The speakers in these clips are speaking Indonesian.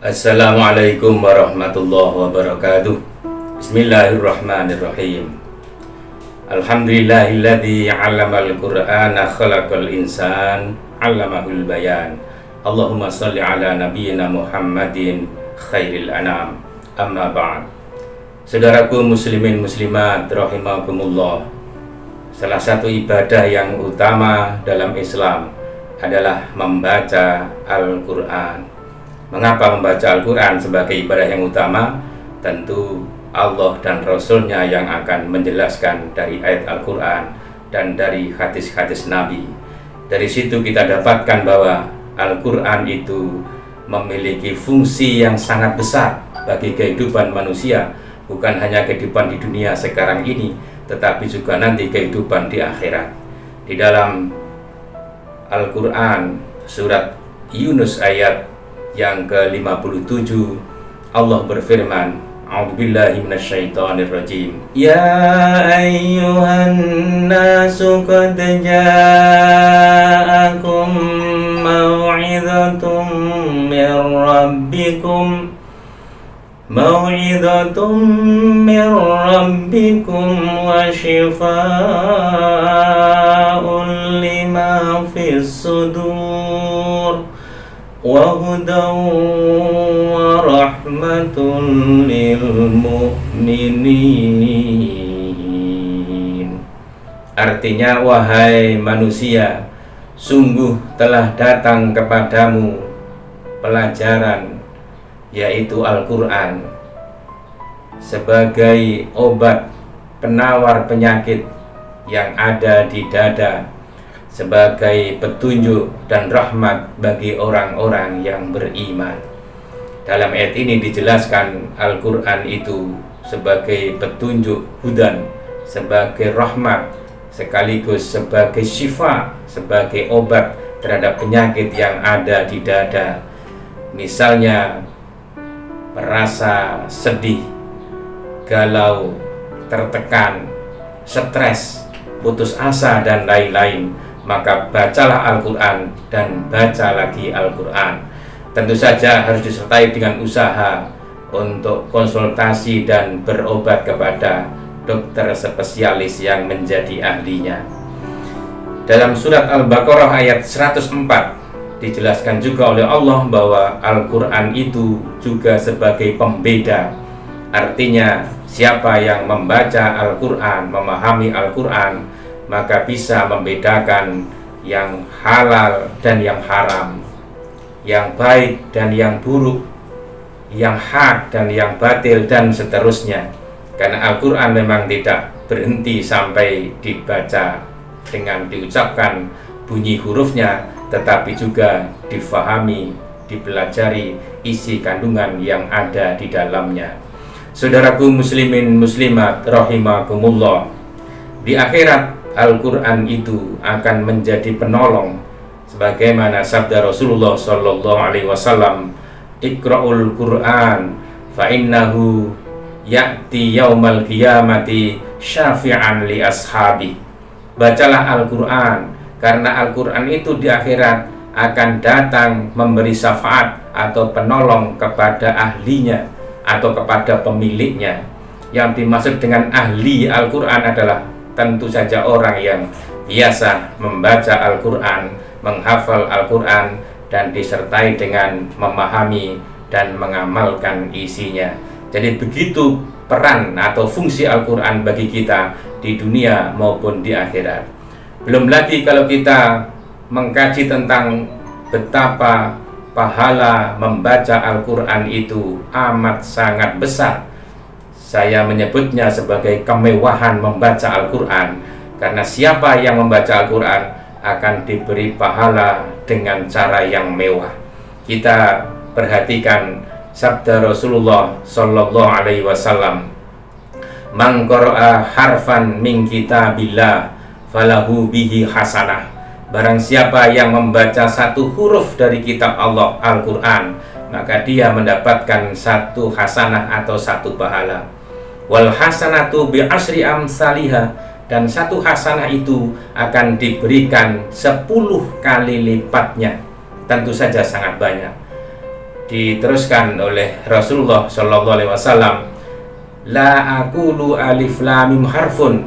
Assalamualaikum warahmatullahi wabarakatuh. Bismillahirrahmanirrahim. Alhamdulillahilladzi 'allamal Qur'ana khalaqal insan 'allamahul bayan. Allahumma shalli ala nabiyyina Muhammadin khairil anam. Amma ba'd. Saudaraku muslimin muslimat rahimakumullah. Salah satu ibadah yang utama dalam Islam adalah membaca Al-Qur'an. Mengapa membaca Al-Quran sebagai ibadah yang utama? Tentu Allah dan Rasul-Nya yang akan menjelaskan dari ayat Al-Quran dan dari hadis-hadis Nabi. Dari situ kita dapatkan bahwa Al-Quran itu memiliki fungsi yang sangat besar bagi kehidupan manusia. Bukan hanya kehidupan di dunia sekarang ini, tetapi juga nanti kehidupan di akhirat. Di dalam Al-Quran surat Yunus ayat yang ke-57 Allah berfirman, A'udzubillahi minasyaitonirrajim. Ya ayyuhan nasu qad ja'akum mau'izatun min rabbikum wa shifaa'un lima fis sudur wa hudan wa rahmatun lil mu'minin. Artinya, wahai manusia, sungguh telah datang kepadamu pelajaran, yaitu Al-Quran, sebagai obat penawar penyakit yang ada di dada, sebagai petunjuk dan rahmat bagi orang-orang yang beriman. Dalam ayat ini dijelaskan Al-Quran itu sebagai petunjuk, hudan, sebagai rahmat, sekaligus sebagai syifa, sebagai obat terhadap penyakit yang ada di dada. Misalnya merasa sedih, galau, tertekan, stres, putus asa, dan lain-lain, maka bacalah Al-Quran dan baca lagi Al-Quran. Tentu saja harus disertai dengan usaha untuk konsultasi dan berobat kepada dokter spesialis yang menjadi ahlinya. Dalam surat Al-Baqarah ayat 104 dijelaskan juga oleh Allah bahwa Al-Quran itu juga sebagai pembeda. Artinya, siapa yang membaca Al-Quran, memahami Al-Quran, maka bisa membedakan yang halal dan yang haram, yang baik dan yang buruk, yang hak dan yang batil, dan seterusnya. Karena Al-Quran memang tidak berhenti sampai dibaca dengan diucapkan bunyi hurufnya, tetapi juga difahami, dipelajari isi kandungan yang ada di dalamnya. Saudaraku muslimin muslimat rahimakumullah, di akhirat Al-Quran itu akan menjadi penolong, sebagaimana sabda Rasulullah Sallallahu Alaihi Wasallam, Iqra'ul Quran fa innahu ya'ti yaumal qiyamati syafi'an li ashabi. Bacalah Al-Quran, karena Al-Quran itu di akhirat akan datang memberi syafaat atau penolong kepada ahlinya atau kepada pemiliknya. Yang dimaksud dengan ahli Al-Quran adalah tentu saja orang yang biasa membaca Al-Quran, menghafal Al-Quran, dan disertai dengan memahami dan mengamalkan isinya. Jadi begitu peran atau fungsi Al-Quran bagi kita di dunia maupun di akhirat. Belum lagi kalau kita mengkaji tentang betapa pahala membaca Al-Quran itu amat sangat besar. Saya menyebutnya sebagai kemewahan membaca Al-Quran, karena siapa yang membaca Al-Quran akan diberi pahala dengan cara yang mewah. Kita perhatikan sabda Rasulullah Sallallahu Alaihi Wasallam, Man qara'a harfan min kitabillah falahu bihi hasanah. Barang siapa yang membaca satu huruf dari kitab Allah, Al-Quran, maka dia mendapatkan satu hasanah atau satu pahala. Wal hasanatu bi asri amsalihah, dan satu hasanah itu akan diberikan 10 kali lipatnya. Tentu saja sangat banyak. diteruskan oleh Rasulullah Shallallahu Alaihi Wasallam, la aqulu alif lam mim harfun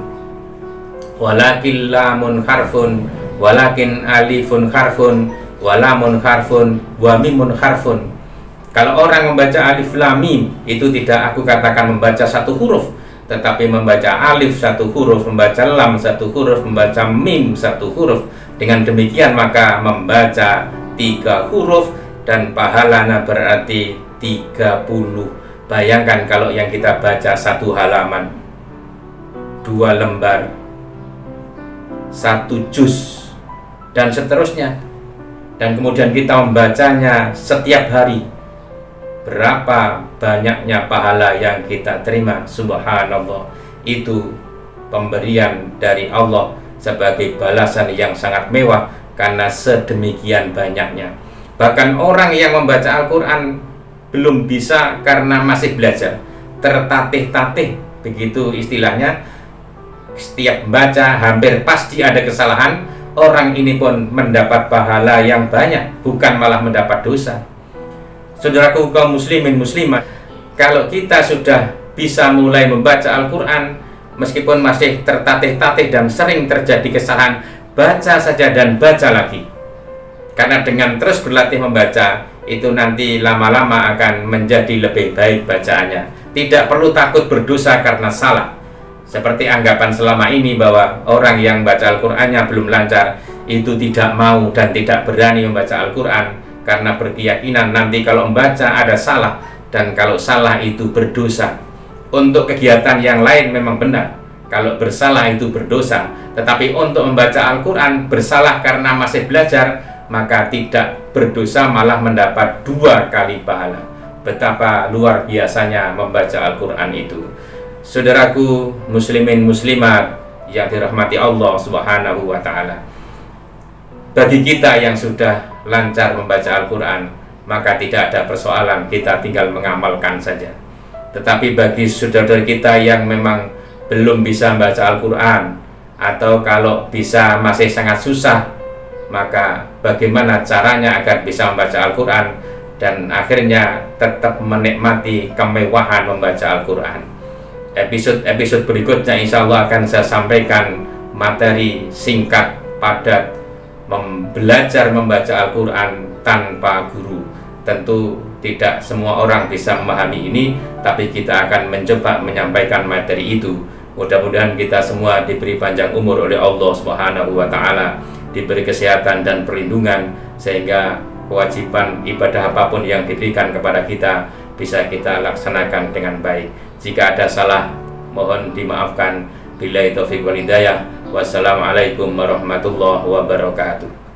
walakin lamun harfun walakin alifun harfun walamun harfun wa mimun harfun. Kalau orang membaca alif lam mim, itu tidak aku katakan membaca satu huruf, tetapi membaca alif satu huruf, membaca lam satu huruf, membaca mim satu huruf. Dengan demikian maka membaca 3 huruf dan pahalanya berarti 30. Bayangkan kalau yang kita baca 1 halaman, 2 lembar, 1 juz, dan seterusnya. Dan kemudian kita membacanya setiap hari, berapa banyaknya pahala yang kita terima. Subhanallah, itu pemberian dari Allah sebagai balasan yang sangat mewah karena sedemikian banyaknya. Bahkan orang yang membaca Al-Quran belum bisa karena masih belajar, tertatih-tatih, begitu istilahnya. Setiap baca hampir pasti ada kesalahan. Orang ini pun mendapat pahala yang banyak, bukan malah mendapat dosa. Saudaraku kaum muslimin muslimat, kalau kita sudah bisa mulai membaca Al-Quran, meskipun masih tertatih-tatih dan sering terjadi kesalahan, baca saja dan baca lagi. Karena dengan terus berlatih membaca, itu nanti lama-lama akan menjadi lebih baik bacaannya. Tidak perlu takut berdosa karena salah. Seperti anggapan selama ini bahwa orang yang baca Al-Qur'annya belum lancar, itu tidak mau dan tidak berani membaca Al-Quran karena berkeyakinan nanti kalau membaca ada salah, dan kalau salah itu berdosa. Untuk kegiatan yang lain memang benar, kalau bersalah itu berdosa, tetapi untuk membaca Al-Quran bersalah karena masih belajar, maka tidak berdosa, malah mendapat 2 kali pahala. Betapa luar biasanya membaca Al-Quran itu. Saudaraku muslimin muslimat yang dirahmati Allah Subhanahu wa Ta'ala, bagi kita yang sudah lancar membaca Al-Quran, maka tidak ada persoalan, kita tinggal mengamalkan saja. Tetapi bagi saudara kita yang memang belum bisa membaca Al-Quran, atau kalau bisa masih sangat susah, maka bagaimana caranya agar bisa membaca Al-Quran dan akhirnya tetap menikmati kemewahan membaca Al-Quran? Episode berikutnya insya Allah akan saya sampaikan materi singkat, padat, belajar membaca Al-Quran tanpa guru. Tentu tidak semua orang bisa memahami ini, tapi kita akan mencoba menyampaikan materi itu. Mudah-mudahan kita semua diberi panjang umur oleh Allah Subhanahu wa Ta'ala, diberi kesehatan dan perlindungan, sehingga kewajiban ibadah apapun yang diberikan kepada kita bisa kita laksanakan dengan baik. Jika ada salah, mohon dimaafkan. Billahi taufiq wal hidayah. Wassalamualaikum warahmatullahi wabarakatuh.